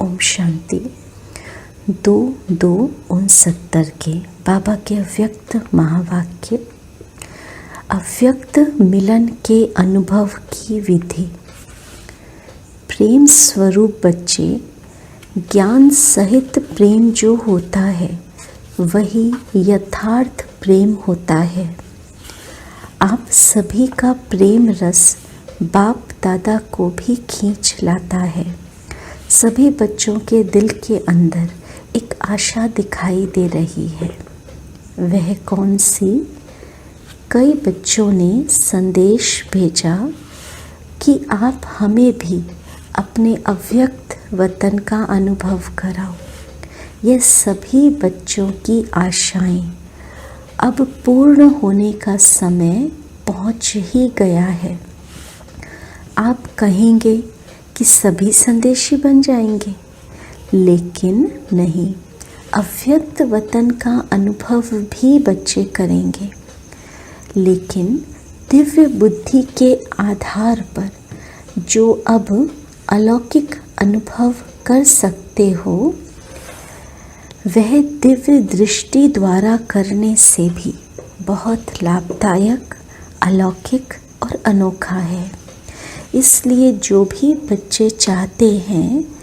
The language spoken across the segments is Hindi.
ओम शांति। 2/2/69 के बाबा के अव्यक्त महावाक्य। अव्यक्त मिलन के अनुभव की विधि। प्रेम स्वरूप बच्चे, ज्ञान सहित प्रेम जो होता है वही यथार्थ प्रेम होता है। आप सभी का प्रेम रस बाप दादा को भी खींच लाता है। सभी बच्चों के दिल के अंदर एक आशा दिखाई दे रही है। वह कौन सी? कई बच्चों ने संदेश भेजा कि आप हमें भी अपने अव्यक्त वतन का अनुभव कराओ। ये सभी बच्चों की आशाएं अब पूर्ण होने का समय पहुंच ही गया है। आप कहेंगे कि सभी संदेशी बन जाएंगे, लेकिन नहीं, अव्यक्त वतन का अनुभव भी बच्चे करेंगे। लेकिन दिव्य बुद्धि के आधार पर जो अब अलौकिक अनुभव कर सकते हो, वह दिव्य दृष्टि द्वारा करने से भी बहुत लाभदायक, अलौकिक और अनोखा है। इसलिए जो भी बच्चे चाहते हैं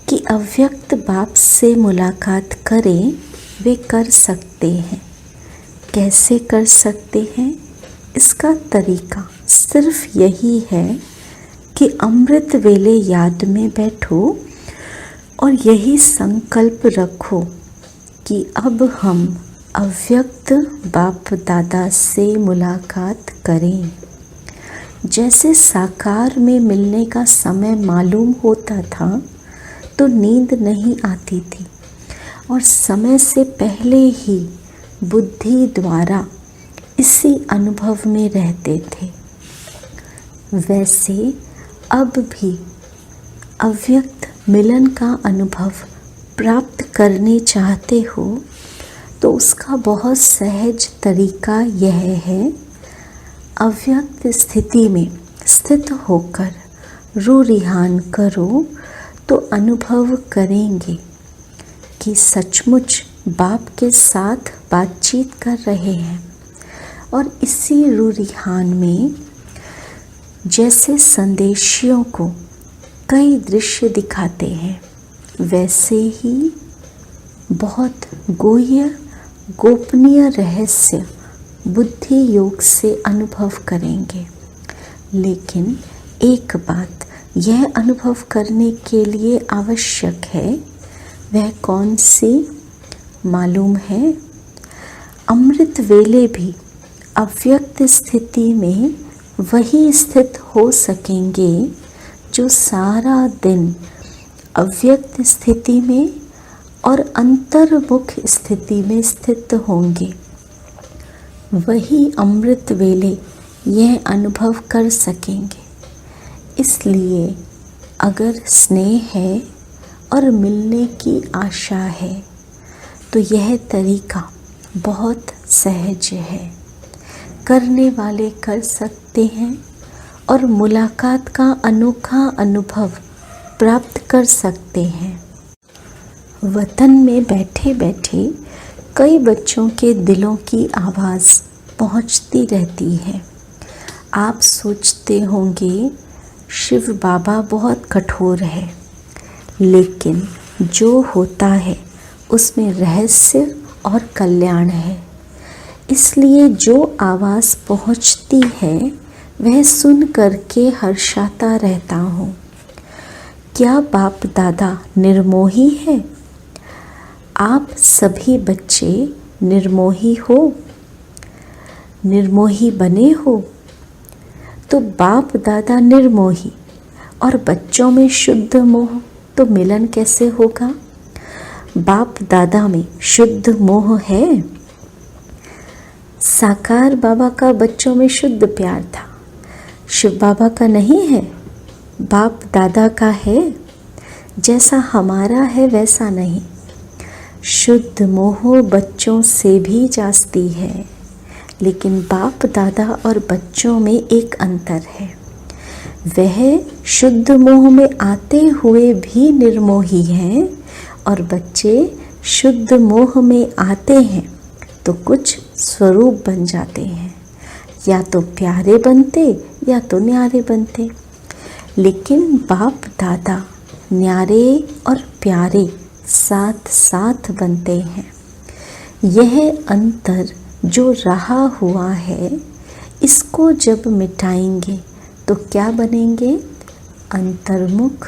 कि अव्यक्त बाप से मुलाकात करें, वे कर सकते हैं। कैसे कर सकते हैं? इसका तरीका सिर्फ यही है कि अमृत वेले याद में बैठो और यही संकल्प रखो कि अब हम अव्यक्त बाप दादा से मुलाकात करें। जैसे साकार में मिलने का समय मालूम होता था तो नींद नहीं आती थी और समय से पहले ही बुद्धि द्वारा इसी अनुभव में रहते थे, वैसे अब भी अव्यक्त मिलन का अनुभव प्राप्त करने चाहते हो तो उसका बहुत सहज तरीका यह है। अव्यक्त स्थिति में स्थित होकर रू-रिहान करो तो अनुभव करेंगे कि सचमुच बाप के साथ बातचीत कर रहे हैं। और इसी रू-रिहान में जैसे संदेशियों को कई दृश्य दिखाते हैं, वैसे ही बहुत गोपनीय रहस्य बुद्धि योग से अनुभव करेंगे। लेकिन एक बात यह अनुभव करने के लिए आवश्यक है, वह कौन सी मालूम है? अमृत वेले भी अव्यक्त स्थिति में वही स्थित हो सकेंगे जो सारा दिन अव्यक्त स्थिति में और अंतर्मुख स्थिति में स्थित होंगे। वही अमृत वेले यह अनुभव कर सकेंगे। इसलिए अगर स्नेह है और मिलने की आशा है तो यह तरीका बहुत सहज है। करने वाले कर सकते हैं और मुलाकात का अनोखा अनुभव प्राप्त कर सकते हैं। वतन में बैठे बैठे कई बच्चों के दिलों की आवाज़ पहुंचती रहती है। आप सोचते होंगे शिव बाबा बहुत कठोर है, लेकिन जो होता है उसमें रहस्य और कल्याण है। इसलिए जो आवाज़ पहुंचती है वह सुन करके हर्षाता रहता हूँ। क्या बाप दादा निर्मोही है? आप सभी बच्चे निर्मोही हो, निर्मोही बने हो, तो बाप दादा निर्मोही और बच्चों में शुद्ध मोह, तो मिलन कैसे होगा? बाप दादा में शुद्ध मोह है। साकार बाबा का बच्चों में शुद्ध प्यार था, शिव बाबा का नहीं है, बाप दादा का है। जैसा हमारा है वैसा नहीं। शुद्ध मोह बच्चों से भी जास्ती है, लेकिन बाप दादा और बच्चों में एक अंतर है। वह शुद्ध मोह में आते हुए भी निर्मोही हैं, और बच्चे शुद्ध मोह में आते हैं तो कुछ स्वरूप बन जाते हैं, या तो प्यारे बनते या तो न्यारे बनते। लेकिन बाप दादा न्यारे और प्यारे साथ साथ बनते हैं। यह अंतर जो रहा हुआ है, इसको जब मिटाएंगे तो क्या बनेंगे? अंतर्मुख,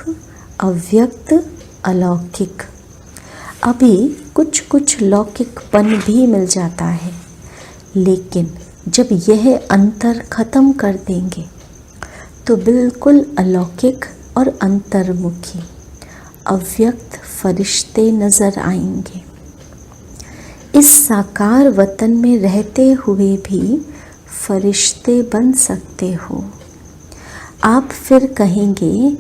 अव्यक्त, अलौकिक। अभी कुछ कुछ लौकिकपन भी मिल जाता है, लेकिन जब यह अंतर खत्म कर देंगे तो बिल्कुल अलौकिक और अंतर्मुखी अव्यक्त फरिश्ते नजर आएंगे। इस साकार वतन में रहते हुए भी फरिश्ते बन सकते हो। आप फिर कहेंगे,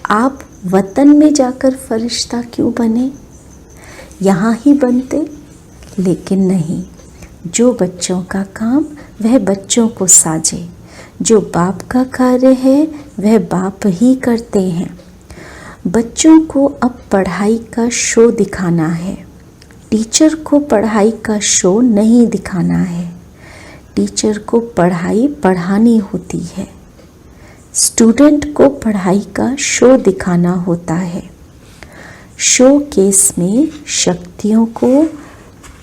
आप वतन में जाकर फरिश्ता क्यों बने, यहाँ ही बनते। लेकिन नहीं, जो बच्चों का काम वह बच्चों को साजे, जो बाप का कार्य है वह बाप ही करते हैं। बच्चों को अब पढ़ाई का शो दिखाना है, टीचर को पढ़ाई का शो नहीं दिखाना है। टीचर को पढ़ाई पढ़ानी होती है, स्टूडेंट को पढ़ाई का शो दिखाना होता है। शो केस में शक्तियों को,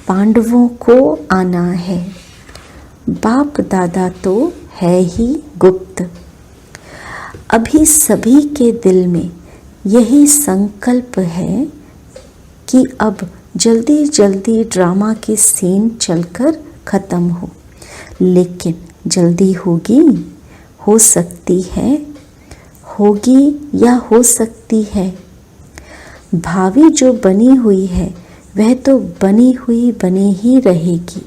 पांडवों को आना है। बाप दादा तो है ही गुप्त। अभी सभी के दिल में यही संकल्प है कि अब जल्दी जल्दी ड्रामा की सीन चलकर ख़त्म हो। लेकिन जल्दी होगी, हो सकती है, होगी या हो सकती है। भावी जो बनी हुई है वह तो बनी हुई बनी ही रहेगी,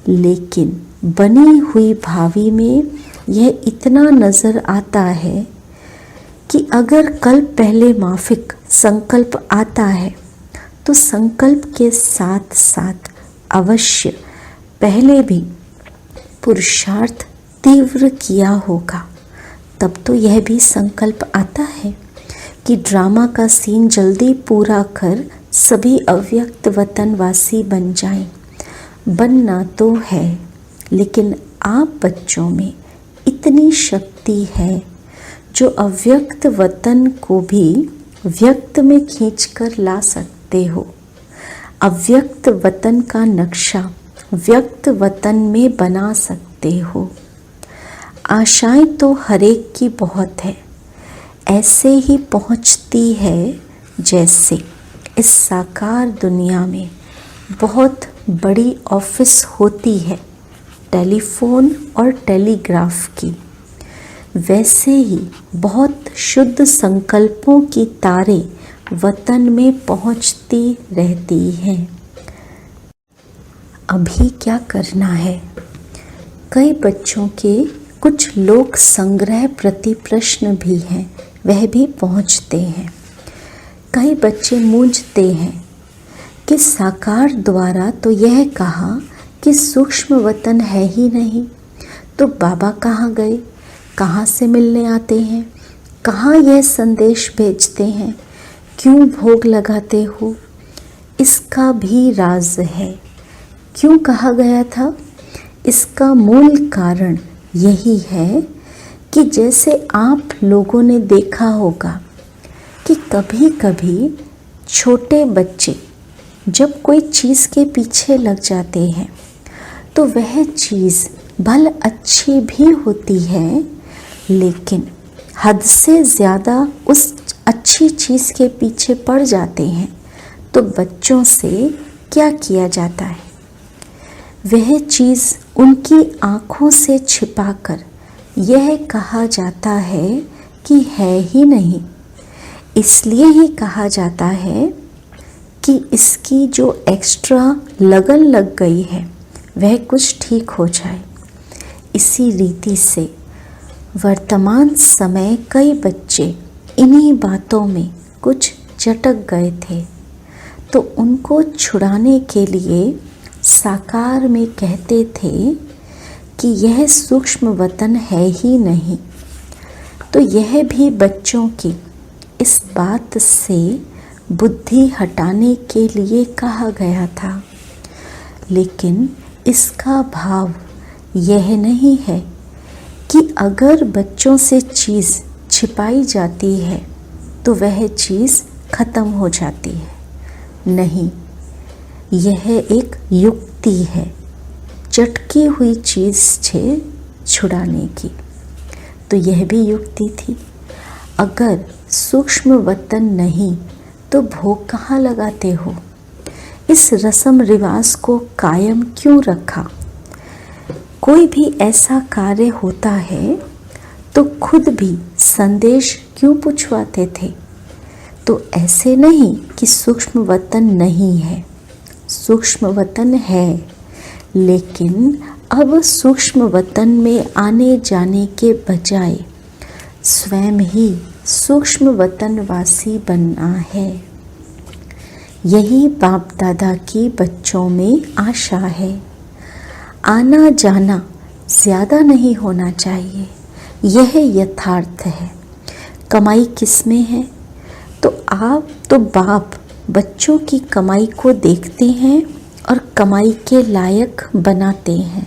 लेकिन बनी हुई भावी में यह इतना नज़र आता है कि अगर कल पहले माफिक संकल्प आता है तो संकल्प के साथ साथ अवश्य पहले भी पुरुषार्थ तीव्र किया होगा। तब तो यह भी संकल्प आता है कि ड्रामा का सीन जल्दी पूरा कर सभी अव्यक्त वतनवासी बन जाएं। बनना तो है, लेकिन आप बच्चों में इतनी शक्ति है जो अव्यक्त वतन को भी व्यक्त में खींचकर ला सकते हो। अव्यक्त वतन का नक्शा व्यक्त वतन में बना सकते हो। आशाएं तो हरेक की बहुत है, ऐसे ही पहुंचती है जैसे इस साकार दुनिया में बहुत बड़ी ऑफिस होती है टेलीफोन और टेलीग्राफ की। वैसे ही बहुत शुद्ध संकल्पों की तारें वतन में पहुंचती रहती हैं। अभी क्या करना है? कई बच्चों के कुछ लोक संग्रह प्रति प्रश्न भी हैं, वह भी पहुंचते हैं। कई बच्चे मूंझते हैं कि साकार द्वारा तो यह कहा कि सूक्ष्म वतन है ही नहीं, तो बाबा कहाँ गए, कहाँ से मिलने आते हैं, कहाँ यह संदेश भेजते हैं, क्यों भोग लगाते हो? इसका भी राज है। क्यों कहा गया था? इसका मूल कारण यही है कि जैसे आप लोगों ने देखा होगा कि कभी कभी छोटे बच्चे जब कोई चीज़ के पीछे लग जाते हैं तो वह चीज़ भल अच्छी भी होती है, लेकिन हद से ज़्यादा उस अच्छी चीज़ के पीछे पड़ जाते हैं तो बच्चों से क्या किया जाता है? वह चीज़ उनकी आँखों से छिपाकर यह कहा जाता है कि है ही नहीं। इसलिए ही कहा जाता है कि इसकी जो एक्स्ट्रा लगन लग गई है वह कुछ ठीक हो जाए। इसी रीति से वर्तमान समय कई बच्चे इन्हीं बातों में कुछ चटक गए थे, तो उनको छुड़ाने के लिए साकार में कहते थे कि यह सूक्ष्म वतन है ही नहीं। तो यह भी बच्चों की इस बात से बुद्धि हटाने के लिए कहा गया था, लेकिन इसका भाव यह नहीं है कि अगर बच्चों से चीज़ छिपाई जाती है तो वह चीज़ खत्म हो जाती है। नहीं, यह एक युक्ति है चटकी हुई चीज़ से छुड़ाने की। तो यह भी युक्ति थी। अगर सूक्ष्म वतन नहीं तो भोग कहाँ लगाते हो? इस रस्म रिवाज को कायम क्यों रखा? कोई भी ऐसा कार्य होता है तो खुद भी संदेश क्यों पूछवाते थे? तो ऐसे नहीं कि सूक्ष्म वतन नहीं है, सूक्ष्म वतन है, लेकिन अब सूक्ष्म वतन में आने जाने के बजाय स्वयं ही सूक्ष्म वतनवासी बनना है। यही बाप दादा की बच्चों में आशा है। आना जाना ज़्यादा नहीं होना चाहिए, यह यथार्थ है। कमाई किस में है? तो आप तो बाप बच्चों की कमाई को देखते हैं और कमाई के लायक बनाते हैं।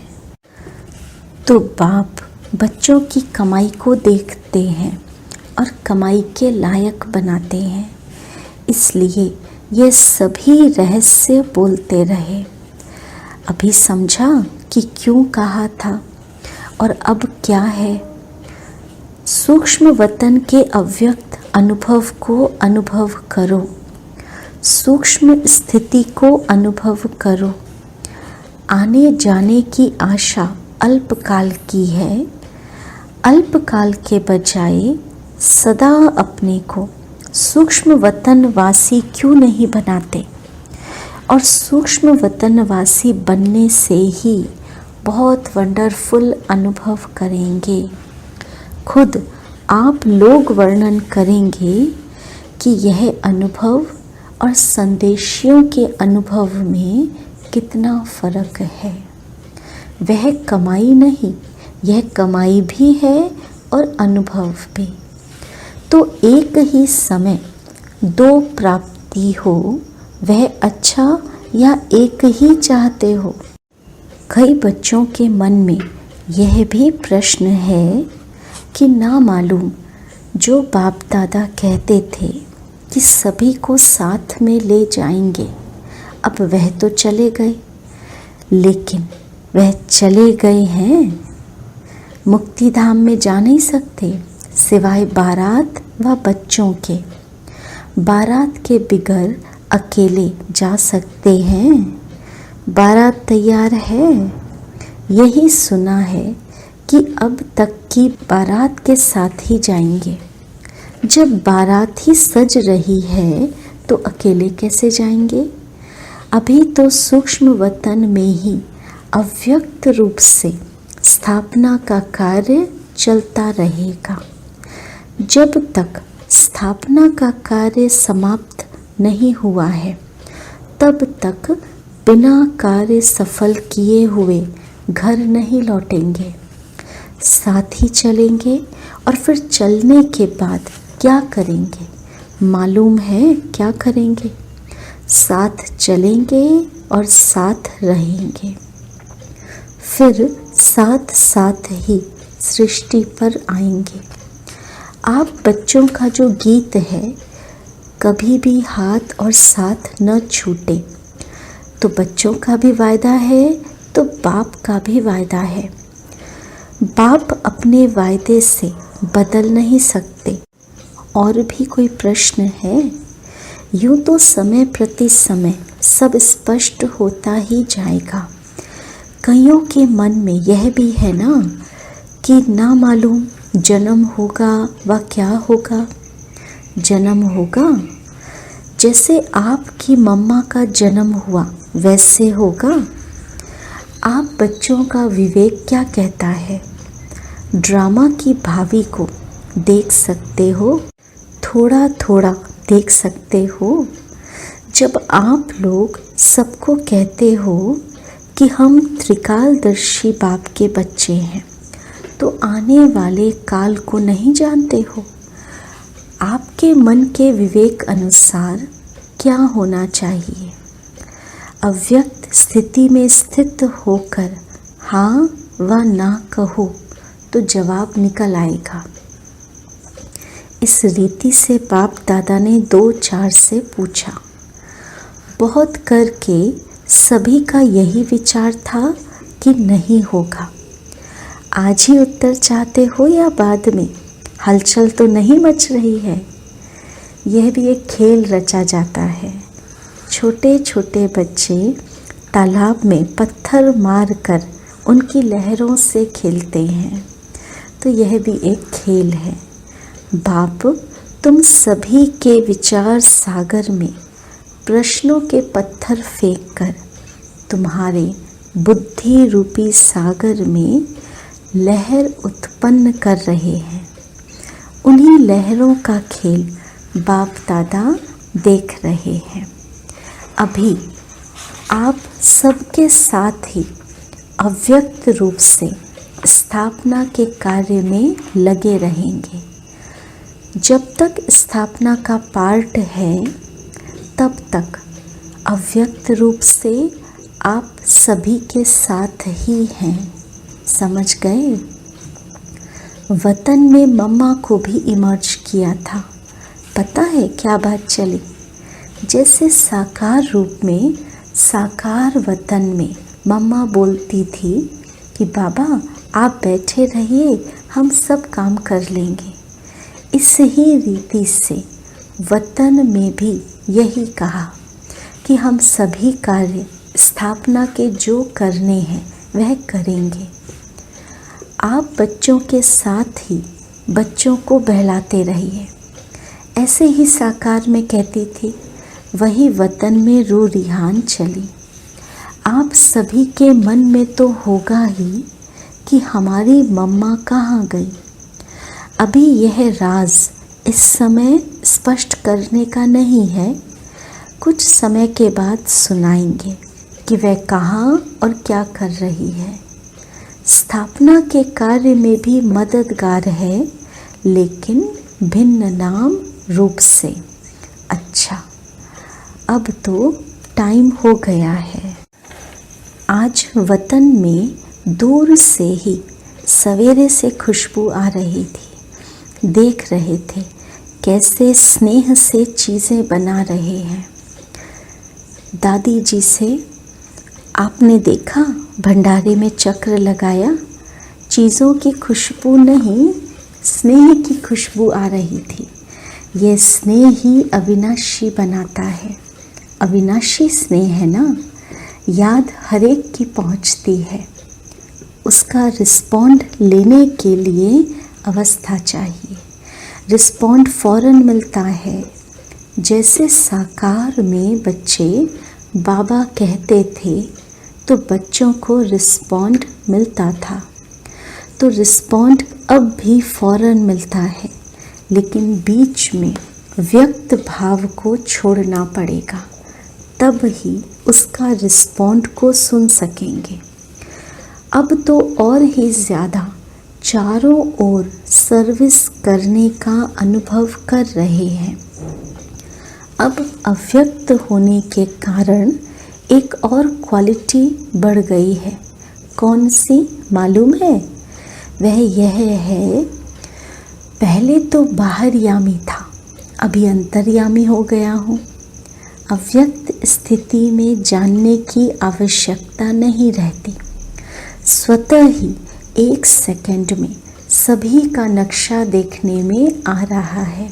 तो बाप बच्चों की कमाई को देखते हैं और कमाई के लायक बनाते हैं। इसलिए ये सभी रहस्य बोलते रहे। अभी समझा कि क्यों कहा था और अब क्या है। सूक्ष्म वतन के अव्यक्त अनुभव को अनुभव करो, सूक्ष्म स्थिति को अनुभव करो। आने जाने की आशा अल्पकाल की है। अल्पकाल के बजाय सदा अपने को सूक्ष्म वतनवासी क्यों नहीं बनाते? और सूक्ष्म वतनवासी बनने से ही बहुत वंडरफुल अनुभव करेंगे। खुद आप लोग वर्णन करेंगे कि यह अनुभव और संदेशियों के अनुभव में कितना फर्क है। वह कमाई नहीं, यह कमाई भी है और अनुभव भी। तो एक ही समय दो प्राप्ति हो, वह अच्छा या एक ही चाहते हो? कई बच्चों के मन में यह भी प्रश्न है कि ना मालूम जो बाप दादा कहते थे कि सभी को साथ में ले जाएंगे, अब वह तो चले गए, लेकिन वह चले गए हैं, मुक्ति धाम में जा नहीं सकते सिवाय बारात व बच्चों के। बारात के बिगर अकेले जा सकते हैं? बारात तैयार है। यही सुना है कि अब तक की बारात के साथ ही जाएंगे। जब बारात ही सज रही है तो अकेले कैसे जाएंगे? अभी तो सूक्ष्म वतन में ही अव्यक्त रूप से स्थापना का कार्य चलता रहेगा। जब तक स्थापना का कार्य समाप्त नहीं हुआ है, तब तक बिना कार्य सफल किए हुए घर नहीं लौटेंगे। साथ ही चलेंगे और फिर चलने के बाद क्या करेंगे? मालूम है क्या करेंगे? साथ चलेंगे और साथ रहेंगे। फिर साथ साथ ही सृष्टि पर आएंगे। आप बच्चों का जो गीत है, कभी भी हाथ और साथ न छूटे, तो बच्चों का भी वायदा है तो बाप का भी वायदा है। बाप अपने वायदे से बदल नहीं सकते। और भी कोई प्रश्न है? यूँ तो समय प्रति समय सब स्पष्ट होता ही जाएगा। कईयों के मन में यह भी है ना कि ना मालूम जन्म होगा व क्या होगा। जन्म होगा जैसे आपकी मम्मा का जन्म हुआ वैसे होगा। आप बच्चों का विवेक क्या कहता है? ड्रामा की भावी को देख सकते हो, थोड़ा थोड़ा देख सकते हो। जब आप लोग सबको कहते हो कि हम त्रिकालदर्शी बाप के बच्चे हैं, तो आने वाले काल को नहीं जानते हो। आपके मन के विवेक अनुसार क्या होना चाहिए। अव्यक्त स्थिति में स्थित होकर हाँ व ना कहो तो जवाब निकल आएगा। इस रीति से बाप दादा ने 2-4 से पूछा। बहुत करके सभी का यही विचार था कि नहीं होगा। आज ही उत्तर चाहते हो या बाद में? हलचल तो नहीं मच रही है। यह भी एक खेल रचा जाता है। छोटे छोटे बच्चे तालाब में पत्थर मारकर उनकी लहरों से खेलते हैं, तो यह भी एक खेल है। बाप तुम सभी के विचार सागर में प्रश्नों के पत्थर फेंककर तुम्हारे बुद्धि रूपी सागर में लहर उत्पन्न कर रहे हैं। उन्हीं लहरों का खेल बाप दादा देख रहे हैं। अभी आप सबके साथ ही अव्यक्त रूप से स्थापना के कार्य में लगे रहेंगे। जब तक स्थापना का पार्ट है तब तक अव्यक्त रूप से आप सभी के साथ ही हैं। समझ गए? वतन में मम्मा को भी इमर्ज किया था। पता है क्या बात चली? जैसे साकार रूप में साकार वतन में मम्मा बोलती थी कि बाबा आप बैठे रहिए, हम सब काम कर लेंगे। इस ही रीति से वतन में भी यही कहा कि हम सभी कार्य स्थापना के जो करने हैं वह करेंगे। आप बच्चों के साथ ही बच्चों को बहलाते रहिए। ऐसे ही साकार में कहती थी, वही वतन में रू रिहान चली। आप सभी के मन में तो होगा ही कि हमारी मम्मा कहाँ गई। अभी यह राज इस समय स्पष्ट करने का नहीं है। कुछ समय के बाद सुनाएंगे कि वह कहाँ और क्या कर रही है। स्थापना के कार्य में भी मददगार है, लेकिन भिन्न नाम रूप से। अच्छा, अब तो टाइम हो गया है। आज वतन में दूर से ही सवेरे से खुशबू आ रही थी। देख रहे थे कैसे स्नेह से चीज़ें बना रहे हैं। दादी जी से आपने देखा भंडारे में चक्र लगाया, चीज़ों की खुशबू नहीं स्नेह की खुशबू आ रही थी। ये स्नेह ही अविनाशी बनाता है। अविनाशी स्नेह है ना, याद हर एक की पहुंचती है। उसका रिस्पॉन्ड लेने के लिए अवस्था चाहिए। रिस्पॉन्ड फौरन मिलता है। जैसे साकार में बच्चे बाबा कहते थे तो बच्चों को रिस्पॉन्ड मिलता था, तो रिस्पॉन्ड अब भी फौरन मिलता है, लेकिन बीच में व्यक्त भाव को छोड़ना पड़ेगा, तब ही उसका रिस्पॉन्ड को सुन सकेंगे। अब तो और ही ज़्यादा चारों ओर सर्विस करने का अनुभव कर रहे हैं। अब अव्यक्त होने के कारण एक और क्वालिटी बढ़ गई है। कौन सी मालूम है? वह यह है, पहले तो बाहरयामी था, अभी अंतर्यामी हो गया हूँ। अव्यक्त स्थिति में जानने की आवश्यकता नहीं रहती। स्वतः ही 1 सेकंड में सभी का नक्शा देखने में आ रहा है।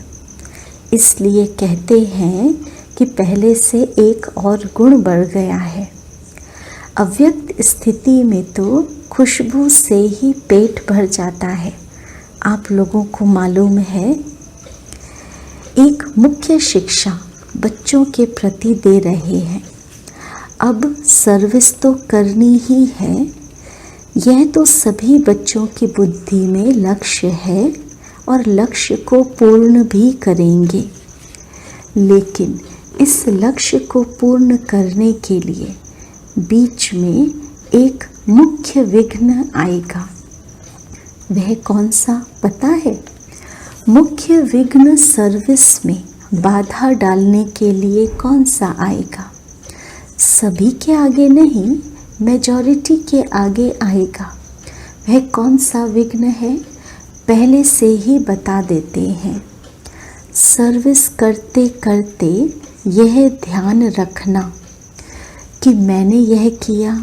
इसलिए कहते हैं कि पहले से एक और गुण बढ़ गया है। अव्यक्त स्थिति में तो खुशबू से ही पेट भर जाता है। आप लोगों को मालूम है, एक मुख्य शिक्षा बच्चों के प्रति दे रहे हैं। अब सर्विस तो करनी ही है। यह तो सभी बच्चों की बुद्धि में लक्ष्य है और लक्ष्य को पूर्ण भी करेंगे, लेकिन इस लक्ष्य को पूर्ण करने के लिए बीच में एक मुख्य विघ्न आएगा। वह कौन सा पता है? मुख्य विघ्न सर्विस में बाधा डालने के लिए कौन सा आएगा? सभी के आगे नहीं, मेजॉरिटी के आगे आएगा। वह कौन सा विघ्न है? पहले से ही बता देते हैं। सर्विस करते करते यह ध्यान रखना कि मैंने यह किया,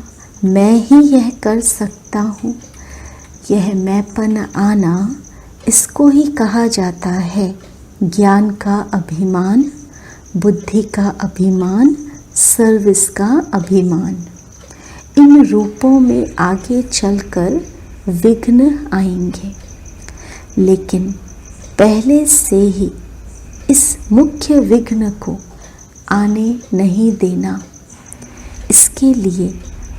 मैं ही यह कर सकता हूँ। यह मैंपन आना, इसको ही कहा जाता है ज्ञान का अभिमान, बुद्धि का अभिमान, सर्विस का अभिमान। इन रूपों में आगे चलकर विघ्न आएंगे, लेकिन पहले से ही इस मुख्य विघ्न को आने नहीं देना। इसके लिए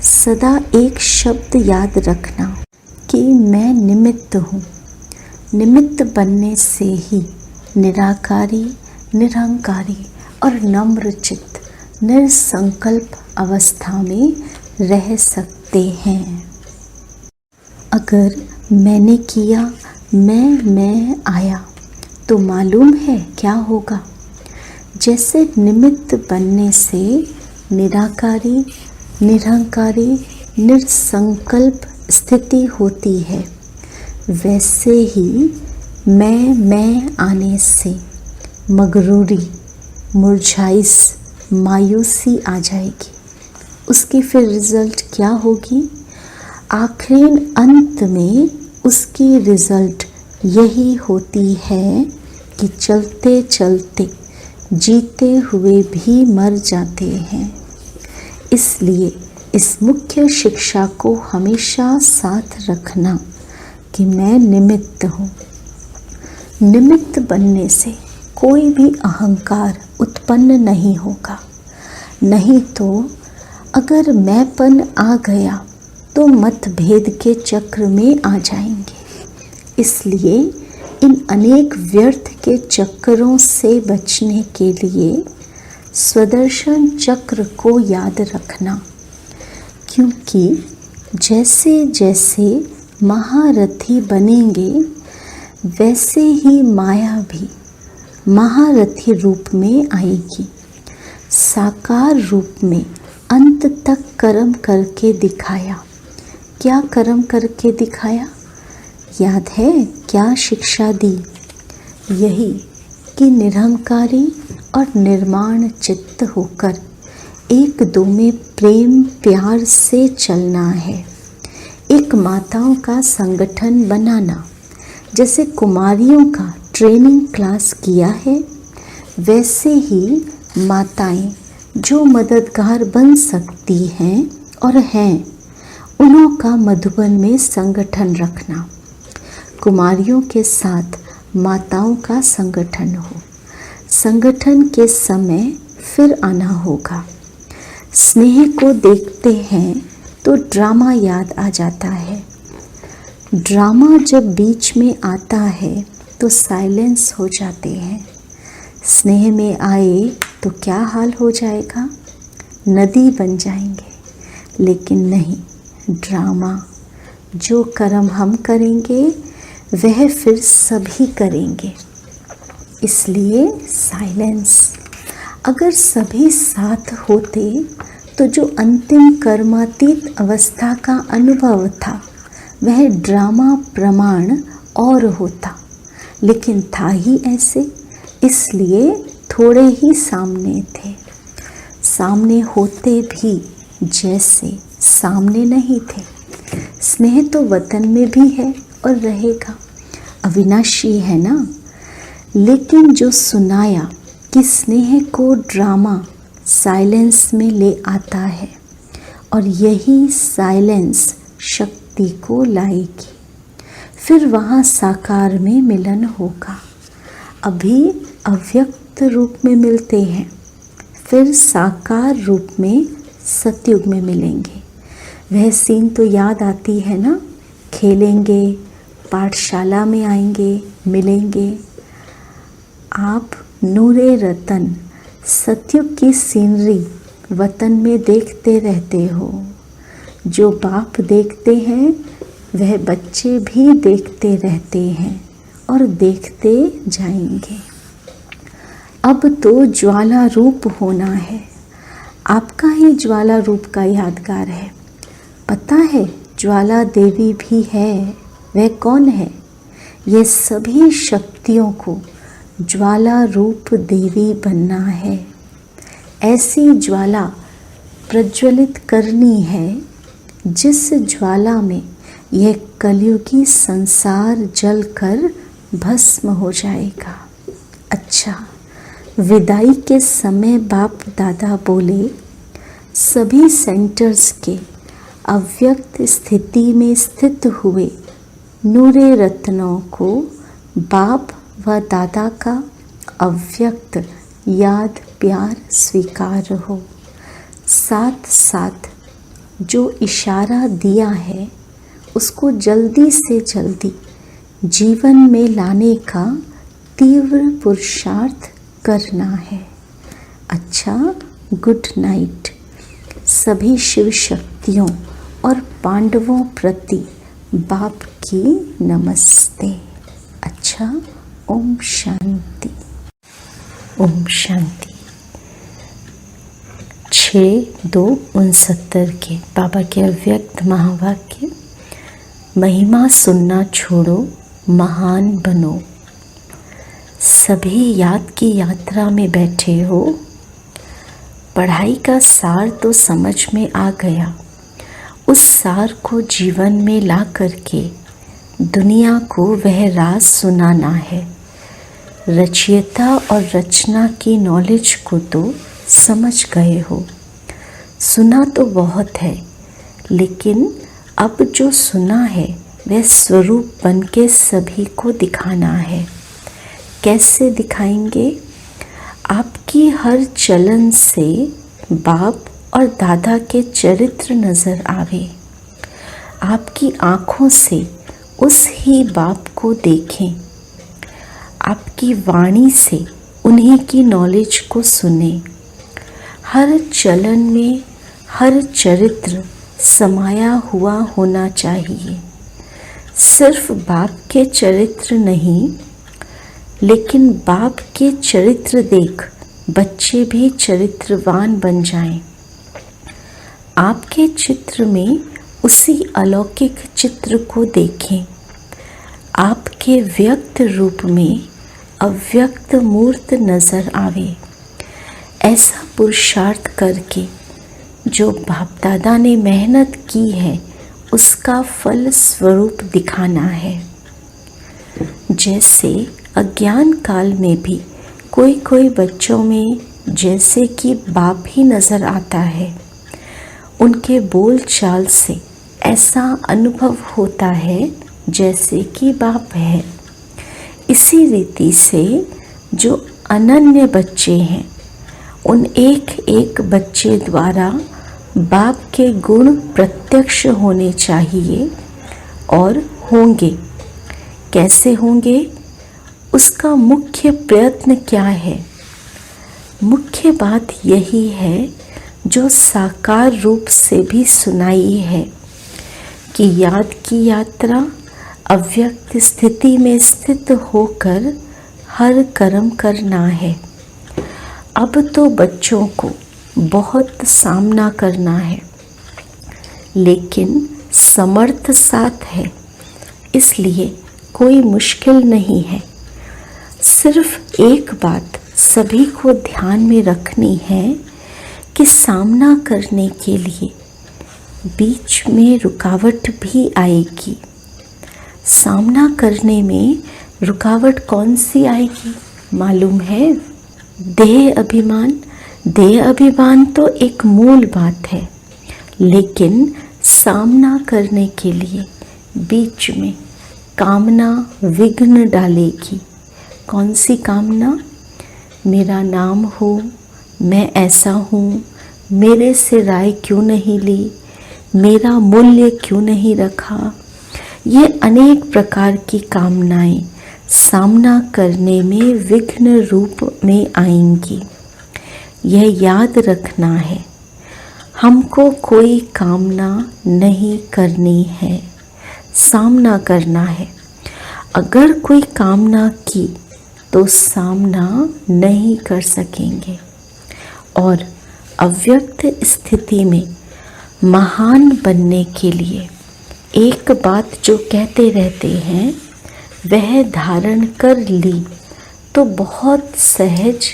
सदा एक शब्द याद रखना कि मैं निमित्त हूँ। निमित्त बनने से ही निराकारी, निरंकारी और नम्र चित्त निसंकल्प अवस्था में रह सकते हैं। अगर मैंने किया, मैं आया, तो मालूम है क्या होगा? जैसे निमित्त बनने से निराकारी, निरंकारी, निसंकल्प स्थिति होती है, वैसे ही मैं आने से मगरूरी, मुरझाइश, मायूसी आ जाएगी। उसकी फिर रिजल्ट क्या होगी? आखिरी अंत में उसकी रिजल्ट यही होती है कि चलते चलते जीते हुए भी मर जाते हैं। इसलिए इस मुख्य शिक्षा को हमेशा साथ रखना कि मैं निमित्त हूँ। निमित्त बनने से कोई भी अहंकार उत्पन्न नहीं होगा। नहीं तो अगर मैंपन आ गया तो मतभेद के चक्र में आ जाएंगे। इसलिए इन अनेक व्यर्थ के चक्रों से बचने के लिए स्वदर्शन चक्र को याद रखना, क्योंकि जैसे जैसे महारथी बनेंगे वैसे ही माया भी महारथी रूप में आएगी। साकार रूप में अंत तक कर्म करके दिखाया। क्या कर्म करके दिखाया? याद है क्या शिक्षा दी? यही कि निरंकारी और निर्माण चित्त होकर एक दो में प्रेम प्यार से चलना है। एक माताओं का संगठन बनाना, जैसे कुमारियों का ट्रेनिंग क्लास किया है, वैसे ही माताएं जो मददगार बन सकती हैं और हैं, उन्हों का मधुबन में संगठन रखना। कुमारियों के साथ माताओं का संगठन हो। संगठन के समय फिर आना होगा। स्नेह को देखते हैं तो ड्रामा याद आ जाता है। ड्रामा जब बीच में आता है तो साइलेंस हो जाते हैं। स्नेह में आए तो क्या हाल हो जाएगा? नदी बन जाएंगे। लेकिन नहीं, ड्रामा, जो कर्म हम करेंगे वह फिर सभी करेंगे। इसलिए साइलेंस। अगर सभी साथ होते तो जो अंतिम कर्मातीत अवस्था का अनुभव था वह ड्रामा प्रमाण और होता, लेकिन था ही ऐसे, इसलिए थोड़े ही सामने थे। सामने होते भी जैसे सामने नहीं थे। स्नेह तो वतन में भी है और रहेगा, अविनाशी है ना। लेकिन जो सुनाया कि स्नेह को ड्रामा साइलेंस में ले आता है और यही साइलेंस शक्ति को लाएगी, फिर वहाँ साकार में मिलन होगा। अभी अव्यक्त रूप में मिलते हैं, फिर साकार रूप में सतयुग में मिलेंगे। वह सीन तो याद आती है ना, खेलेंगे, पाठशाला में आएंगे, मिलेंगे। आप नूरे रतन सतयुग की सीनरी वतन में देखते रहते हो। जो बाप देखते हैं वह बच्चे भी देखते रहते हैं और देखते जाएंगे। अब तो ज्वाला रूप होना है। आपका ही ज्वाला रूप का यादगार है। पता है ज्वाला देवी भी है। वह कौन है? ये सभी शक्तियों को ज्वाला रूप देवी बनना है। ऐसी ज्वाला प्रज्वलित करनी है जिस ज्वाला में यह कलयुगी संसार जलकर भस्म हो जाएगा। अच्छा, विदाई के समय बाप दादा बोले, सभी सेंटर्स के अव्यक्त स्थिति में स्थित हुए नूरे रत्नों को बाप व दादा का अव्यक्त याद प्यार स्वीकार हो। साथ साथ जो इशारा दिया है उसको जल्दी से जल्दी जीवन में लाने का तीव्र पुरुषार्थ करना है। अच्छा, गुड नाइट। सभी शिव शक्तियों और पांडवों प्रति बाप की नमस्ते। अच्छा, ओम शांति। ओम शांति। 6/2/69 के बाबा के अव्यक्त महावाक्य, महिमा सुनना छोड़ो, महान बनो। सभी याद की यात्रा में बैठे हो। पढ़ाई का सार तो समझ में आ गया। उस सार को जीवन में ला करके दुनिया को वह राज सुनाना है। रचयिता और रचना की नॉलेज को तो समझ गए हो। सुना तो बहुत है, लेकिन अब जो सुना है वह स्वरूप बन के सभी को दिखाना है। कैसे दिखाएंगे? आपकी हर चलन से बाप और दादा के चरित्र नजर आवे। आपकी आँखों से उस ही बाप को देखें। आपकी वाणी से उन्हीं की नॉलेज को सुने। हर चलन में हर चरित्र समाया हुआ होना चाहिए। सिर्फ बाप के चरित्र नहीं, लेकिन बाप के चरित्र देख बच्चे भी चरित्रवान बन जाएं। आपके चित्र में उसी अलौकिक चित्र को देखें। आपके व्यक्त रूप में अव्यक्त मूर्त नजर आवे। ऐसा पुरुषार्थ करके जो बाप दादा ने मेहनत की है उसका फल स्वरूप दिखाना है। जैसे अज्ञान काल में भी कोई कोई बच्चों में जैसे कि बाप ही नज़र आता है। उनके बोल चाल से ऐसा अनुभव होता है जैसे कि बाप है। इसी रीति से जो अनन्य बच्चे हैं उन एक एक बच्चे द्वारा बाप के गुण प्रत्यक्ष होने चाहिए और होंगे। कैसे होंगे? उसका मुख्य प्रयत्न क्या है? मुख्य बात यही है जो साकार रूप से भी सुनाई है कि याद की यात्रा अव्यक्त स्थिति में स्थित होकर हर कर्म करना है। अब तो बच्चों को बहुत सामना करना है, लेकिन समर्थ साथ है, इसलिए कोई मुश्किल नहीं है। सिर्फ एक बात सभी को ध्यान में रखनी है कि सामना करने के लिए बीच में रुकावट भी आएगी। सामना करने में रुकावट कौन सी आएगी मालूम है? देह अभिमान। देह अभिमान तो एक मूल बात है, लेकिन सामना करने के लिए बीच में कामना विघ्न डालेगी। कौन सी कामना? मेरा नाम हो, मैं ऐसा हूँ, मेरे से राय क्यों नहीं ली, मेरा मूल्य क्यों नहीं रखा। ये अनेक प्रकार की कामनाएं सामना करने में विघ्न रूप में आएंगी। यह याद रखना है, हमको कोई कामना नहीं करनी है। सामना करना है। अगर कोई कामना की तो सामना नहीं कर सकेंगे। और अव्यक्त स्थिति में महान बनने के लिए एक बात जो कहते रहते हैं वह धारण कर ली तो बहुत सहज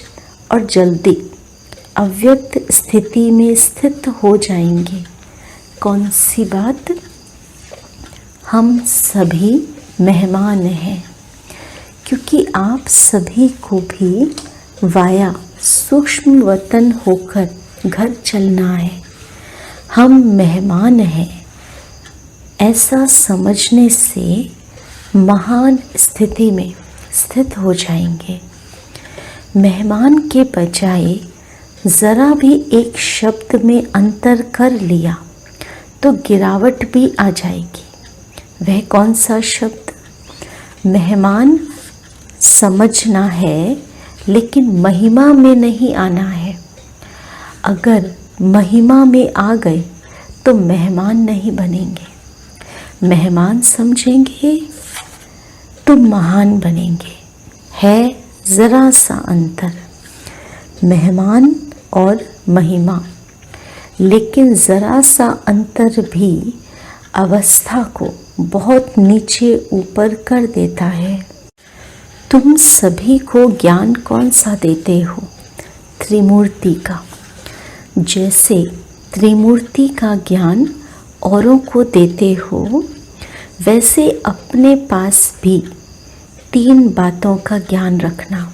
और जल्दी अव्यक्त स्थिति में स्थित हो जाएंगे। कौन सी बात? हम सभी मेहमान हैं, क्योंकि आप सभी को भी वाया सूक्ष्म वतन होकर घर चलना है। हम मेहमान हैं, ऐसा समझने से महान स्थिति में स्थित हो जाएंगे। मेहमान के बजाय ज़रा भी एक शब्द में अंतर कर लिया तो गिरावट भी आ जाएगी। वह कौन सा शब्द? मेहमान समझना है, लेकिन महिमा में नहीं आना है। अगर महिमा में आ गए तो मेहमान नहीं बनेंगे। मेहमान समझेंगे तो महान बनेंगे। है ज़रा सा अंतर, मेहमान और महिमा, लेकिन ज़रा सा अंतर भी अवस्था को बहुत नीचे ऊपर कर देता है। तुम सभी को ज्ञान कौन सा देते हो? त्रिमूर्ति का। जैसे त्रिमूर्ति का ज्ञान औरों को देते हो, वैसे अपने पास भी 3 बातों का ज्ञान रखना।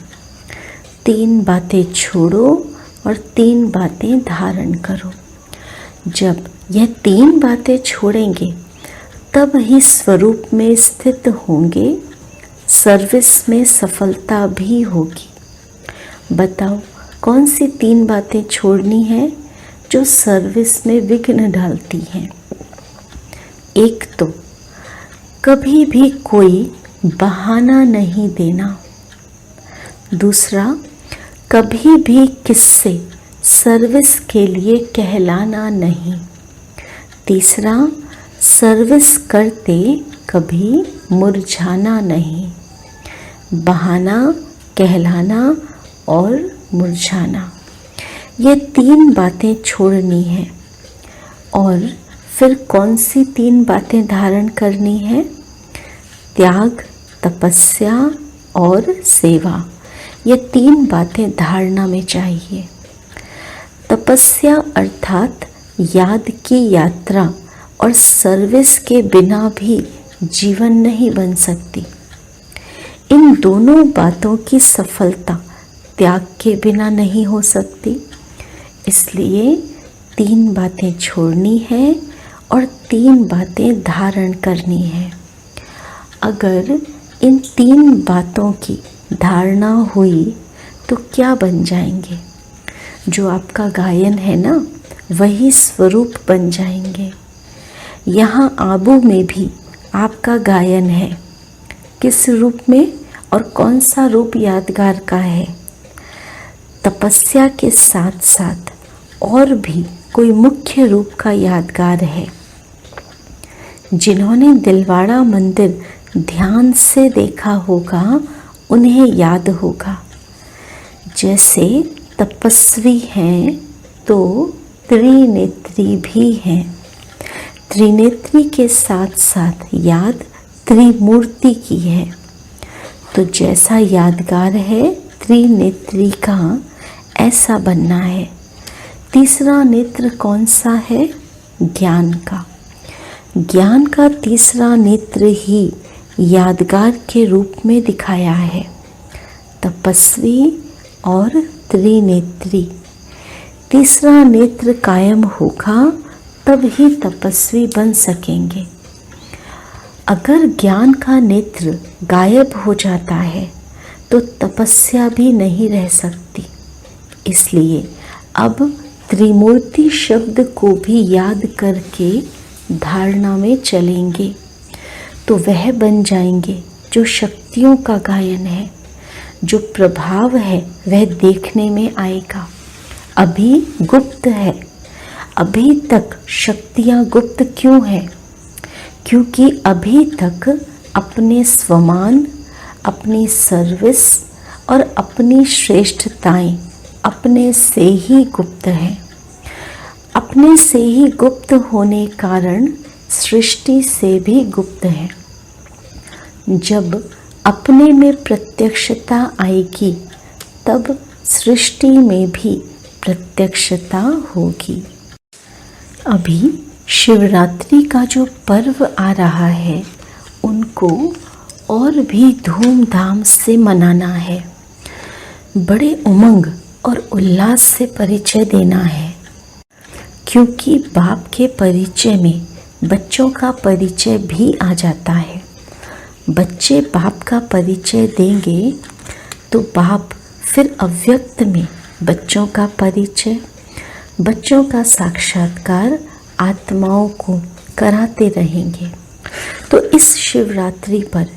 3 बातें छोड़ो और 3 बातें धारण करो। जब यह 3 बातें छोड़ेंगे तब ही स्वरूप में स्थित होंगे, सर्विस में सफलता भी होगी। बताओ कौन सी 3 बातें छोड़नी है जो सर्विस में विघ्न डालती हैं? एक तो कभी भी कोई बहाना नहीं देना। दूसरा, कभी भी किससे सर्विस के लिए कहलाना नहीं। तीसरा, सर्विस करते कभी मुरझाना नहीं। बहाना, कहलाना और मुरझाना, ये 3 बातें छोड़नी हैं। और फिर कौन सी 3 बातें धारण करनी है? त्याग, तपस्या और सेवा। ये 3 बातें धारणा में चाहिए। तपस्या अर्थात याद की यात्रा और सर्विस के बिना भी जीवन नहीं बन सकती। इन दोनों बातों की सफलता त्याग के बिना नहीं हो सकती। इसलिए 3 बातें छोड़नी है और 3 बातें धारण करनी है। अगर इन 3 बातों की धारणा हुई तो क्या बन जाएंगे? जो आपका गायन है ना, वही स्वरूप बन जाएंगे। यहाँ आबू में भी आपका गायन है। किस रूप में और कौन सा रूप यादगार का है? तपस्या के साथ साथ और भी कोई मुख्य रूप का यादगार है। जिन्होंने दिलवाड़ा मंदिर ध्यान से देखा होगा उन्हें याद होगा। जैसे तपस्वी हैं तो त्रिनेत्री भी हैं। त्रिनेत्री के साथ साथ याद त्रिमूर्ति की है। तो जैसा यादगार है त्रिनेत्री का, ऐसा बनना है। तीसरा नेत्र कौन सा है? ज्ञान का। ज्ञान का तीसरा नेत्र ही यादगार के रूप में दिखाया है। तपस्वी और त्रिनेत्री। तीसरा नेत्र कायम होगा तब ही तपस्वी बन सकेंगे। अगर ज्ञान का नेत्र गायब हो जाता है तो तपस्या भी नहीं रह सकती। इसलिए अब त्रिमूर्ति शब्द को भी याद करके धारणा में चलेंगे तो वह बन जाएंगे जो शक्तियों का गायन है। जो प्रभाव है वह देखने में आएगा। अभी गुप्त है। अभी तक शक्तियाँ गुप्त क्यों है? क्योंकि अभी तक अपने स्वमान, अपनी सर्विस और अपनी श्रेष्ठताएं अपने से ही गुप्त हैं। अपने से ही गुप्त होने कारण सृष्टि से भी गुप्त है। जब अपने में प्रत्यक्षता आएगी तब सृष्टि में भी प्रत्यक्षता होगी। अभी शिवरात्रि का जो पर्व आ रहा है उनको और भी धूमधाम से मनाना है। बड़े उमंग और उल्लास से परिचय देना है, क्योंकि बाप के परिचय में बच्चों का परिचय भी आ जाता है। बच्चे बाप का परिचय देंगे तो बाप फिर अव्यक्त में बच्चों का परिचय, बच्चों का साक्षात्कार आत्माओं को कराते रहेंगे। तो इस शिवरात्रि पर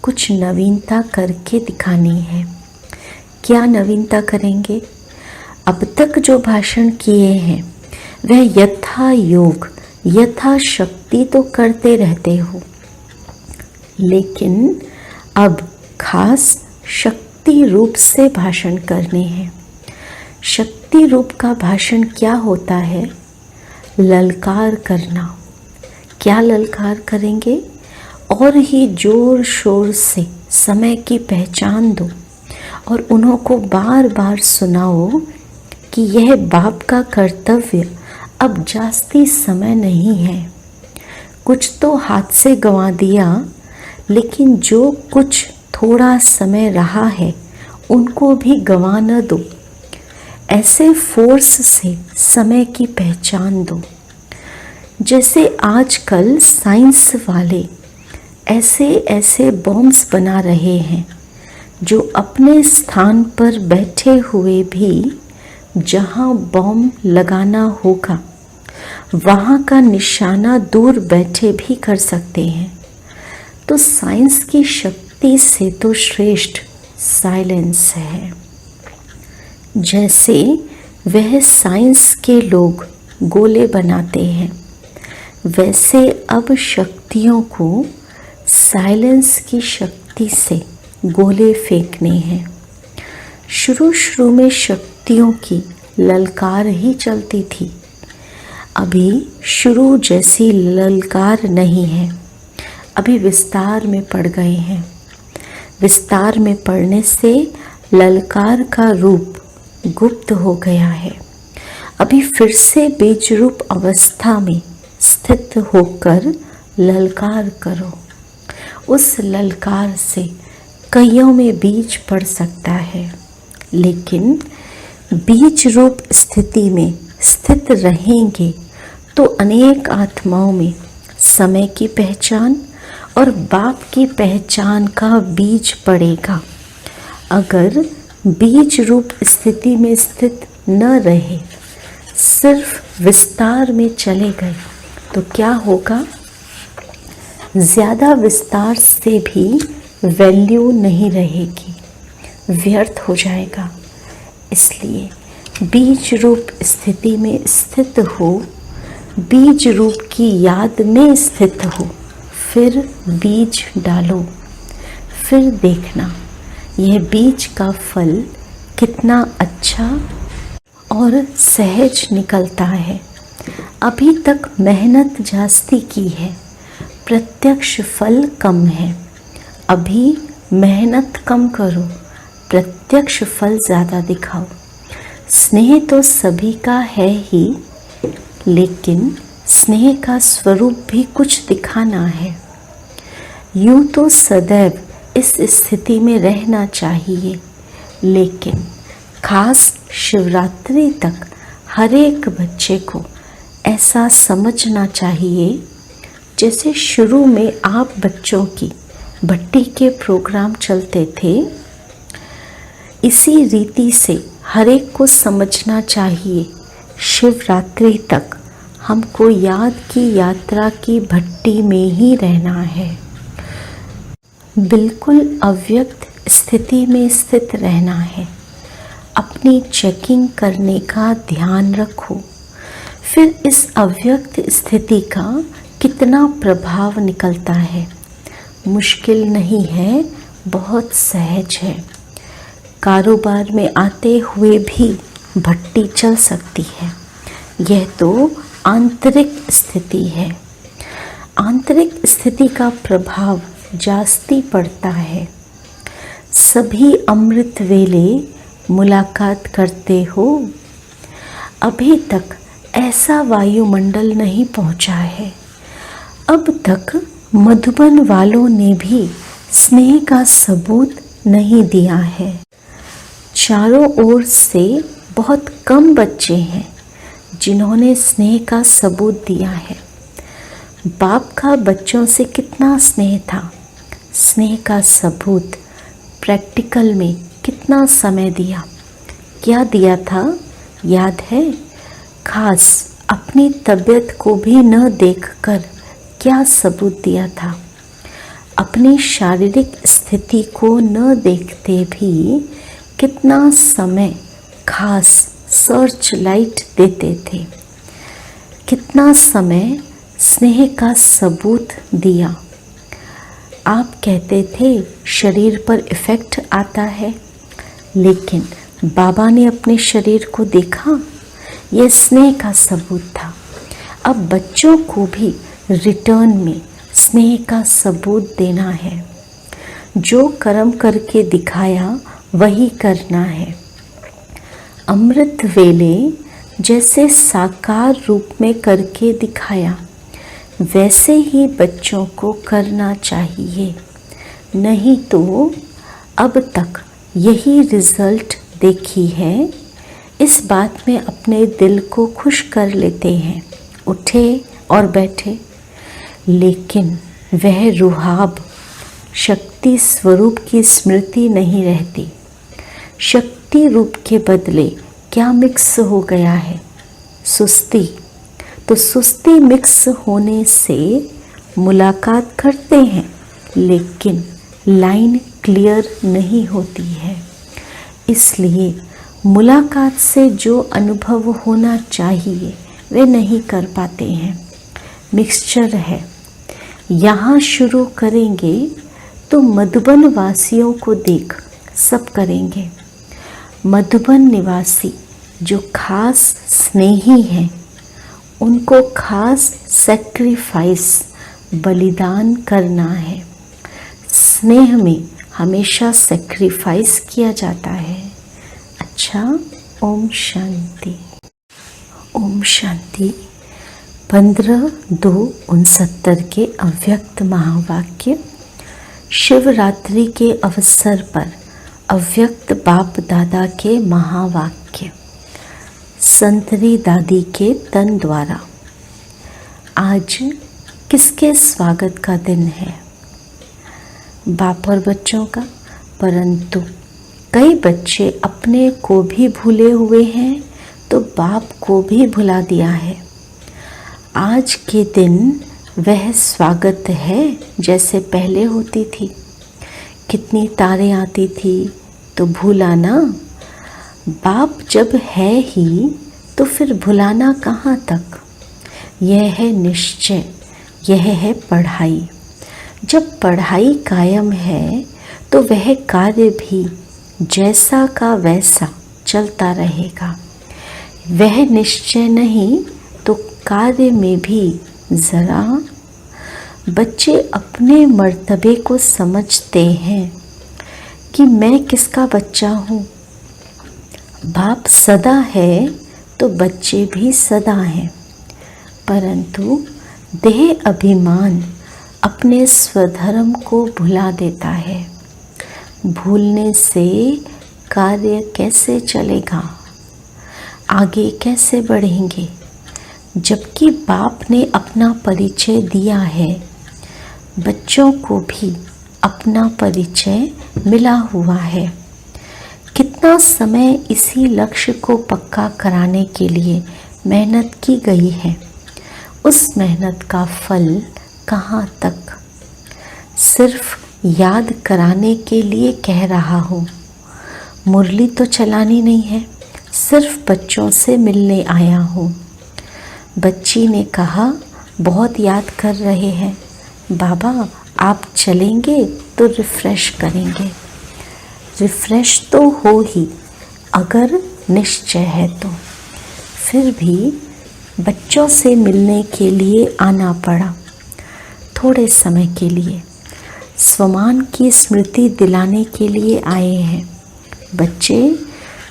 कुछ नवीनता करके दिखानी है। क्या नवीनता करेंगे? अब तक जो भाषण किए हैं वह यथा योग यथा शक्ति तो करते रहते हो, लेकिन अब खास शक्ति रूप से भाषण करने हैं। शक्ति रूप का भाषण क्या होता है? ललकार करना। क्या ललकार करेंगे? और ही जोर शोर से समय की पहचान दो और उन्हों को बार बार सुनाओ कि यह बाप का कर्तव्य अब जास्ती समय नहीं है। कुछ तो हाथ से गंवा दिया, लेकिन जो कुछ थोड़ा समय रहा है उनको भी गंवा न दो। ऐसे फोर्स से समय की पहचान दो। जैसे आजकल साइंस वाले ऐसे ऐसे बॉम्ब्स बना रहे हैं जो अपने स्थान पर बैठे हुए भी जहां बॉम्ब लगाना होगा वहां का निशाना दूर बैठे भी कर सकते हैं। तो साइंस की शक्ति से तो श्रेष्ठ साइलेंस है। जैसे वह साइंस के लोग गोले बनाते हैं, वैसे अब शक्तियों को साइलेंस की शक्ति से गोले फेंकने हैं। शुरू शुरू में शक्तियों की ललकार ही चलती थी। अभी शुरू जैसी ललकार नहीं है। अभी विस्तार में पड़ गए हैं। विस्तार में पड़ने से ललकार का रूप गुप्त हो गया है। अभी फिर से बीज रूप अवस्था में स्थित होकर ललकार करो। उस ललकार से कईयों में बीज पड़ सकता है, लेकिन बीज रूप स्थिति में स्थित रहेंगे तो अनेक आत्माओं में समय की पहचान और बाप की पहचान का बीज पड़ेगा। अगर बीज रूप स्थिति में स्थित न रहे, सिर्फ विस्तार में चले गए तो क्या होगा? ज़्यादा विस्तार से भी वैल्यू नहीं रहेगी, व्यर्थ हो जाएगा। इसलिए बीज रूप स्थिति में स्थित हो, बीज रूप की याद में स्थित हो, फिर बीज डालो। फिर देखना यह बीज का फल कितना अच्छा और सहज निकलता है। अभी तक मेहनत जास्ती की है, प्रत्यक्ष फल कम है। अभी मेहनत कम करो, प्रत्यक्ष फल ज़्यादा दिखाओ। स्नेह तो सभी का है ही, लेकिन स्नेह का स्वरूप भी कुछ दिखाना है। यूँ तो सदैव इस स्थिति में रहना चाहिए, लेकिन खास शिवरात्रि तक हर एक बच्चे को ऐसा समझना चाहिए जैसे शुरू में आप बच्चों की भट्टी के प्रोग्राम चलते थे। इसी रीति से हर एक को समझना चाहिए शिवरात्रि तक हमको याद की यात्रा की भट्टी में ही रहना है। बिल्कुल अव्यक्त स्थिति में स्थित रहना है। अपनी चेकिंग करने का ध्यान रखो। फिर इस अव्यक्त स्थिति का कितना प्रभाव निकलता है। मुश्किल नहीं है, बहुत सहज है। कारोबार में आते हुए भी भट्टी चल सकती है। यह तो आंतरिक स्थिति है। आंतरिक स्थिति का प्रभाव जास्ती पड़ता है। सभी अमृत वेले मुलाकात करते हो। अभी तक ऐसा वायुमंडल नहीं पहुंचा है। अब तक मधुबन वालों ने भी स्नेह का सबूत नहीं दिया है। चारों ओर से बहुत कम बच्चे हैं जिन्होंने स्नेह का सबूत दिया है। बाप का बच्चों से कितना स्नेह था। स्नेह का सबूत प्रैक्टिकल में कितना समय दिया। क्या दिया था याद है? खास अपनी तबीयत को भी न देखकर क्या सबूत दिया था। अपनी शारीरिक स्थिति को न देखते भी कितना समय खास सर्च लाइट देते थे। कितना समय स्नेह का सबूत दिया। आप कहते थे शरीर पर इफ़ेक्ट आता है, लेकिन बाबा ने अपने शरीर को देखा। यह स्नेह का सबूत था। अब बच्चों को भी रिटर्न में स्नेह का सबूत देना है। जो कर्म करके दिखाया वही करना है। अमृत वेले जैसे साकार रूप में करके दिखाया, वैसे ही बच्चों को करना चाहिए। नहीं तो अब तक यही रिजल्ट देखी है। इस बात में अपने दिल को खुश कर लेते हैं, उठे और बैठे, लेकिन वह रुहाब शक्ति स्वरूप की स्मृति नहीं रहती। शक्ति रूप के बदले क्या मिक्स हो गया है? सुस्ती। तो सुस्ती मिक्स होने से मुलाकात करते हैं, लेकिन लाइन क्लियर नहीं होती है। इसलिए मुलाकात से जो अनुभव होना चाहिए वे नहीं कर पाते हैं। मिक्सचर है। यहाँ शुरू करेंगे तो मधुबन वासियों को देख सब करेंगे। मधुबन निवासी जो खास स्नेही हैं, उनको खास सैक्रिफाइस बलिदान करना है। स्नेह में हमेशा सैक्रिफाइस किया जाता है। अच्छा, ओम शांति। ओम शांति। 15/2/69 के अव्यक्त महावाक्य। शिवरात्रि के अवसर पर अव्यक्त बाप दादा के महावाक्य संतरी दादी के तन द्वारा। आज किसके स्वागत का दिन है? बाप और बच्चों का। परंतु कई बच्चे अपने को भी भूले हुए हैं तो बाप को भी भुला दिया है। आज के दिन वह स्वागत है जैसे पहले होती थी। कितनी तारें आती थी तो भूला ना। बाप जब है ही तो फिर भुलाना कहाँ तक। यह है निश्चय, यह है पढ़ाई। जब पढ़ाई कायम है तो वह कार्य भी जैसा का वैसा चलता रहेगा। वह निश्चय नहीं तो कार्य में भी ज़रा। बच्चे अपने मर्तबे को समझते हैं कि मैं किसका बच्चा हूँ। बाप सदा है तो बच्चे भी सदा हैं, परंतु देह अभिमान अपने स्वधर्म को भुला देता है। भूलने से कार्य कैसे चलेगा, आगे कैसे बढ़ेंगे? जबकि बाप ने अपना परिचय दिया है, बच्चों को भी अपना परिचय मिला हुआ है। कितना समय इसी लक्ष्य को पक्का कराने के लिए मेहनत की गई है। उस मेहनत का फल कहाँ तक? सिर्फ याद कराने के लिए कह रहा हूँ। मुरली तो चलानी नहीं है, सिर्फ बच्चों से मिलने आया हूँ। बच्ची ने कहा बहुत याद कर रहे हैं, बाबा आप चलेंगे तो रिफ़्रेश करेंगे। रिफ़्रेश तो हो ही अगर निश्चय है तो। फिर भी बच्चों से मिलने के लिए आना पड़ा, थोड़े समय के लिए। स्वमान की स्मृति दिलाने के लिए आए हैं। बच्चे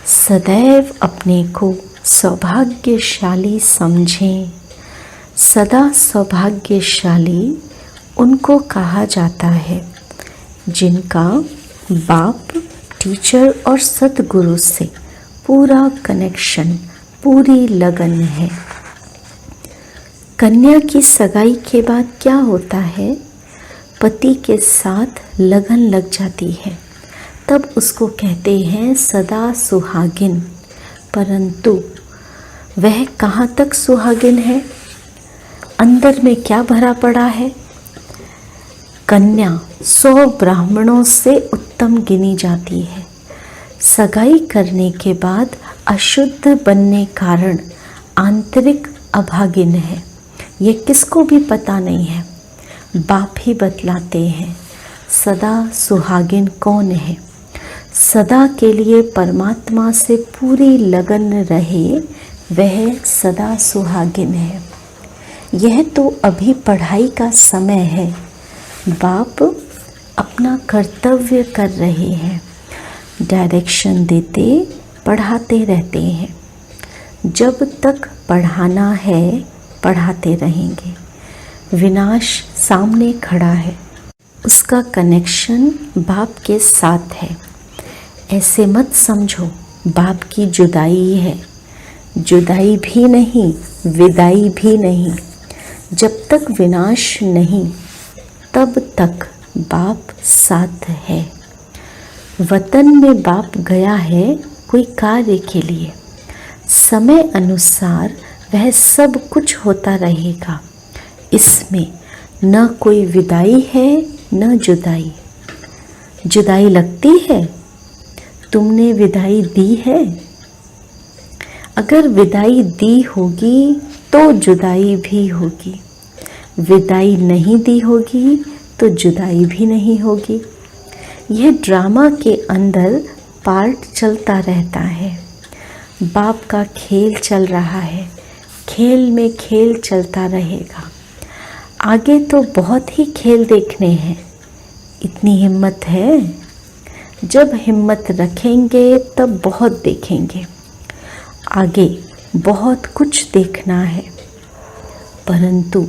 सदैव अपने को सौभाग्यशाली समझें। सदा सौभाग्यशाली उनको कहा जाता है जिनका बाप, टीचर और सद्गुरु से पूरा कनेक्शन, पूरी लगन है। कन्या की सगाई के बाद क्या होता है? पति के साथ लगन लग जाती है, तब उसको कहते हैं सदा सुहागिन। परंतु वह कहाँ तक सुहागिन है? अंदर में क्या भरा पड़ा है? कन्या 100 ब्राह्मणों से उत्तम गिनी जाती है। सगाई करने के बाद अशुद्ध बनने कारण आंतरिक अभागिन है। ये किसको भी पता नहीं है, बाप ही बतलाते हैं। सदा सुहागिन कौन है? सदा के लिए परमात्मा से पूरी लगन रहे, वह सदा सुहागिन है। यह तो अभी पढ़ाई का समय है। बाप अपना कर्तव्य कर रहे हैं, डायरेक्शन देते, पढ़ाते रहते हैं। जब तक पढ़ाना है पढ़ाते रहेंगे। विनाश सामने खड़ा है, उसका कनेक्शन बाप के साथ है। ऐसे मत समझो बाप की जुदाई है। जुदाई भी नहीं, विदाई भी नहीं। जब तक विनाश नहीं तब तक बाप साथ है। वतन में बाप गया है कोई कार्य के लिए। समय अनुसार वह सब कुछ होता रहेगा। इसमें न कोई विदाई है न जुदाई। जुदाई लगती है? तुमने विदाई दी है? अगर विदाई दी होगी तो जुदाई भी होगी। विदाई नहीं दी होगी तो जुदाई भी नहीं होगी। यह ड्रामा के अंदर पार्ट चलता रहता है। बाप का खेल चल रहा है, खेल में खेल चलता रहेगा। आगे तो बहुत ही खेल देखने हैं। इतनी हिम्मत है? जब हिम्मत रखेंगे तब बहुत देखेंगे। आगे बहुत कुछ देखना है, परंतु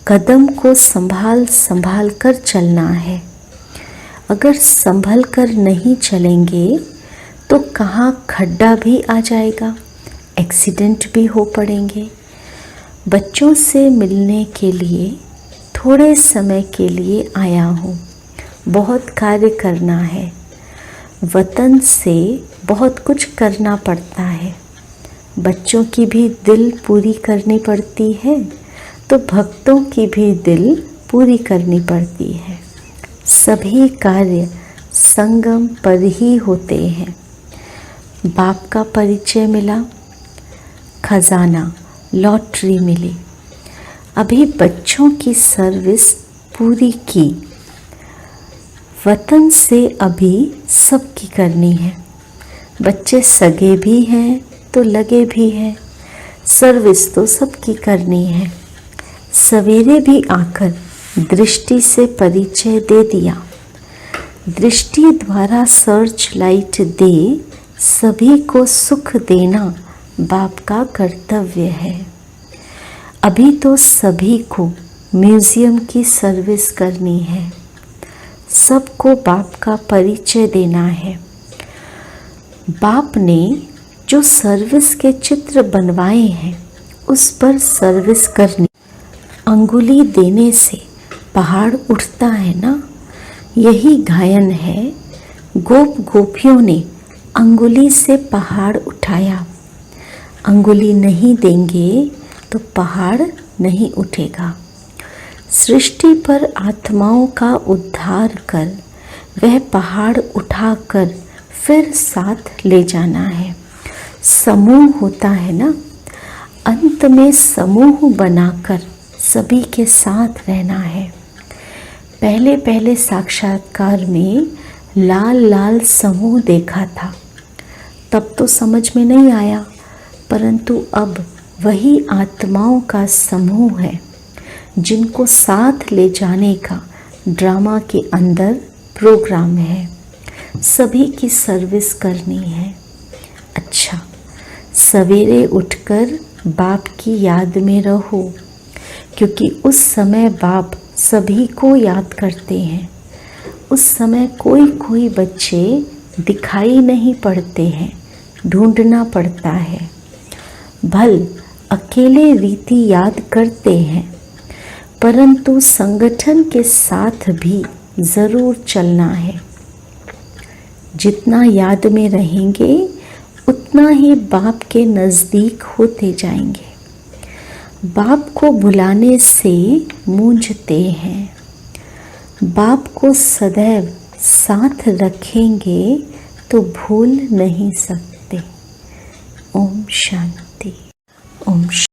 कदम को संभाल संभाल कर चलना है। अगर संभल कर नहीं चलेंगे तो कहाँ खड्डा भी आ जाएगा, एक्सीडेंट भी हो पड़ेंगे। बच्चों से मिलने के लिए थोड़े समय के लिए आया हूँ। बहुत कार्य करना है। वतन से बहुत कुछ करना पड़ता है। बच्चों की भी दिल पूरी करनी पड़ती है, तो भक्तों की भी दिल पूरी करनी पड़ती है। सभी कार्य संगम पर ही होते हैं। बाप का परिचय मिला, खजाना, लॉटरी मिली। अभी बच्चों की सर्विस पूरी की। वतन से अभी सबकी करनी है। बच्चे सगे भी हैं तो लगे भी हैं। सर्विस तो सबकी करनी है। सवेरे भी आकर दृष्टि से परिचय दे दिया। दृष्टि द्वारा सर्च लाइट दे सभी को सुख देना बाप का कर्तव्य है। अभी तो सभी को म्यूजियम की सर्विस करनी है। सबको बाप का परिचय देना है। बाप ने जो सर्विस के चित्र बनवाए हैं उस पर सर्विस करनी। अंगुली देने से पहाड़ उठता है ना, यही गायन है। गोप गोपियों ने अंगुली से पहाड़ उठाया। अंगुली नहीं देंगे तो पहाड़ नहीं उठेगा। सृष्टि पर आत्माओं का उद्धार कर वह पहाड़ उठाकर फिर साथ ले जाना है। समूह होता है ना, अंत में समूह बनाकर सभी के साथ रहना है। पहले पहले साक्षात्कार में लाल लाल समूह देखा था, तब तो समझ में नहीं आया, परंतु अब वही आत्माओं का समूह है जिनको साथ ले जाने का ड्रामा के अंदर प्रोग्राम है। सभी की सर्विस करनी है। अच्छा, सवेरे उठकर बाप की याद में रहो, क्योंकि उस समय बाप सभी को याद करते हैं। उस समय कोई कोई बच्चे दिखाई नहीं पड़ते हैं, ढूंढना पड़ता है। भल अकेले रीति याद करते हैं, परंतु संगठन के साथ भी ज़रूर चलना है। जितना याद में रहेंगे उतना ही बाप के नज़दीक होते जाएंगे। बाप को बुलाने से मूंझते हैं। बाप को सदैव साथ रखेंगे तो भूल नहीं सकते। ओम शांति। ओम